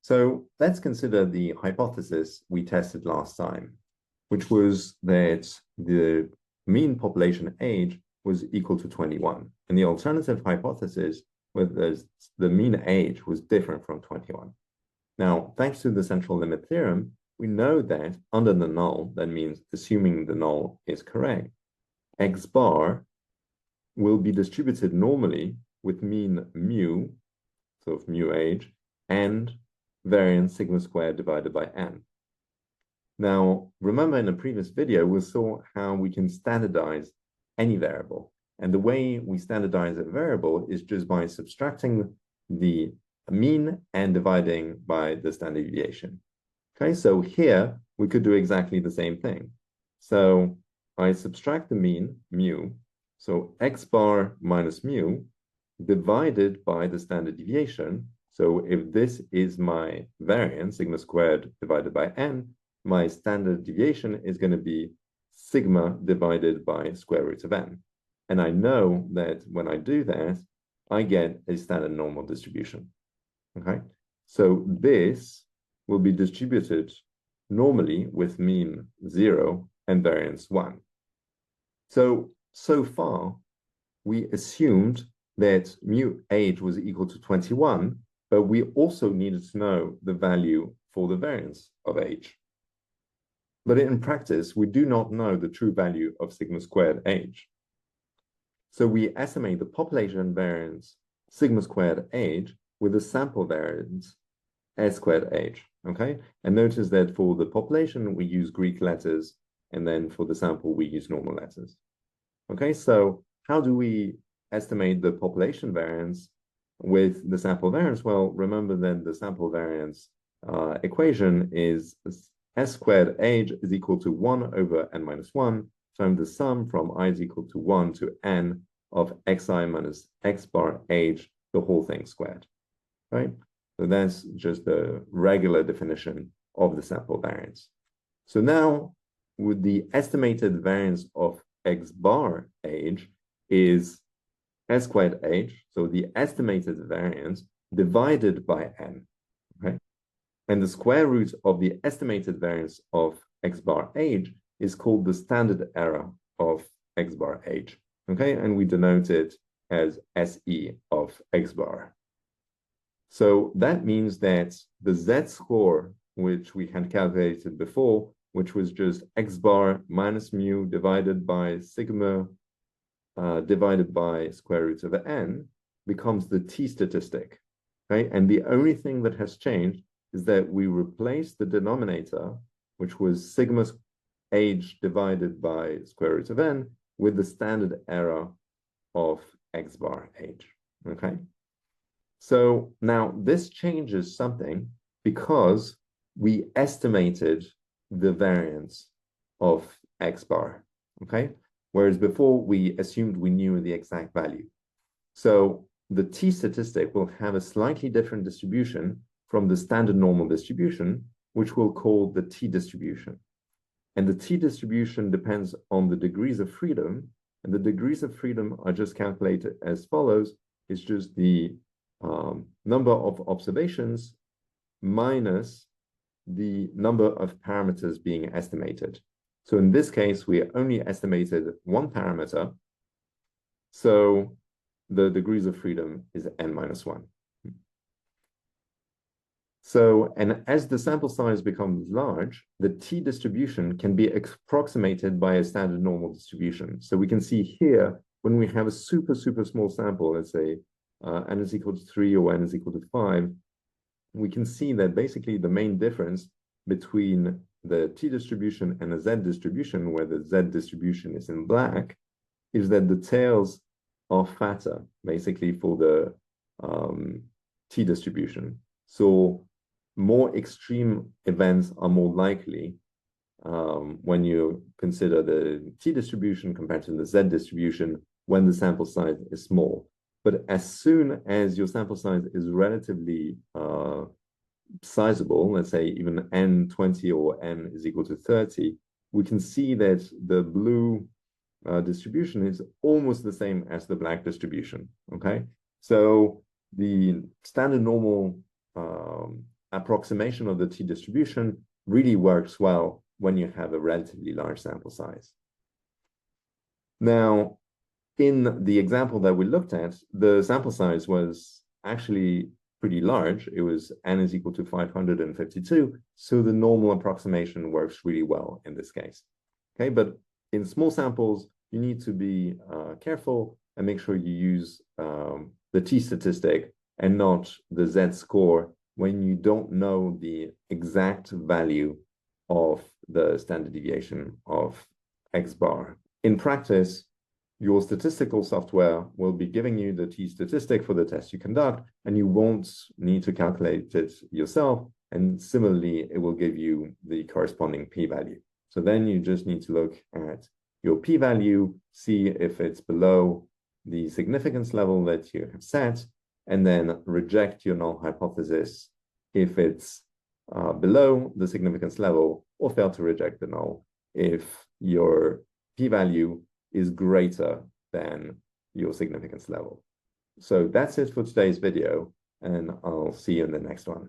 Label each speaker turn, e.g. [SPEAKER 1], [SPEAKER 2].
[SPEAKER 1] So let's consider the hypothesis we tested last time, which was that the mean population age was equal to 21. And the alternative hypothesis was the mean age was different from 21. Now, thanks to the central limit theorem, we know that under the null, that means assuming the null is correct, X bar will be distributed normally with mean mu, so of mu age, and variance sigma squared divided by n. Now, remember in a previous video, we saw how we can standardize any variable. And the way we standardize a variable is just by subtracting the mean and dividing by the standard deviation. Okay, so here we could do exactly the same thing. So I subtract the mean, mu, so x bar minus mu divided by the standard deviation. So if this is my variance, sigma squared divided by n, my standard deviation is going to be sigma divided by square root of n. And I know that when I do that, I get a standard normal distribution. Okay, so this will be distributed normally with mean 0 and variance 1. So far, we assumed that mu age was equal to 21, but we also needed to know the value for the variance of age. But in practice, we do not know the true value of sigma squared age. So we estimate the population variance sigma squared age with the sample variance s squared age, okay? And notice that for the population, we use Greek letters, and then for the sample, we use normal letters. Okay, so how do we estimate the population variance with the sample variance? Well, remember that the sample variance equation is s squared age is equal to 1 over n minus 1 times the sum from I is equal to 1 to n of xi minus x bar age, the whole thing squared, right? So that's just the regular definition of the sample variance. So now, with the estimated variance of x bar age is s squared age, so the estimated variance divided by n, okay? And the square root of the estimated variance of x bar age is called the standard error of x bar age, okay? And we denote it as SE of x bar. So that means that the z-score, which we had calculated before, which was just x bar minus mu divided by sigma divided by square root of n, becomes the t-statistic, okay? And the only thing that has changed is that we replace the denominator, which was sigma age divided by square root of n, with the standard error of x bar age, okay? So now this changes something because we estimated the variance of x bar, okay? Whereas before we assumed we knew the exact value. So the t-statistic will have a slightly different distribution from the standard normal distribution, which we'll call the t-distribution. And the t-distribution depends on the degrees of freedom, and the degrees of freedom are just calculated as follows. It's just the number of observations minus the number of parameters being estimated. So in this case, we only estimated one parameter. So the degrees of freedom is n minus 1. So, and as the sample size becomes large, the t-distribution can be approximated by a standard normal distribution. So we can see here, when we have a super, super small sample, let's say n is equal to 3 or n is equal to 5, we can see that basically the main difference between the t-distribution and the z-distribution, where the z-distribution is in black, is that the tails are fatter, basically for the t-distribution. So more extreme events are more likely when you consider the t-distribution compared to the z-distribution when the sample size is small. But as soon as your sample size is relatively sizable, let's say even n20 or n is equal to 30, we can see that the blue distribution is almost the same as the black distribution, okay? So the standard normal approximation of the t-distribution really works well when you have a relatively large sample size. Now, in the example that we looked at, the sample size was actually pretty large. It was n is equal to 552, so the normal approximation works really well in this case. Okay, but in small samples, you need to be careful and make sure you use the t-statistic and not the z-score when you don't know the exact value of the standard deviation of x bar. In practice, your statistical software will be giving you the t-statistic for the test you conduct, and you won't need to calculate it yourself. And similarly, it will give you the corresponding p-value. So then you just need to look at your p-value, see if it's below the significance level that you have set, and then reject your null hypothesis if it's below the significance level, or fail to reject the null if your p-value is greater than your significance level. So that's it for today's video, and I'll see you in the next one.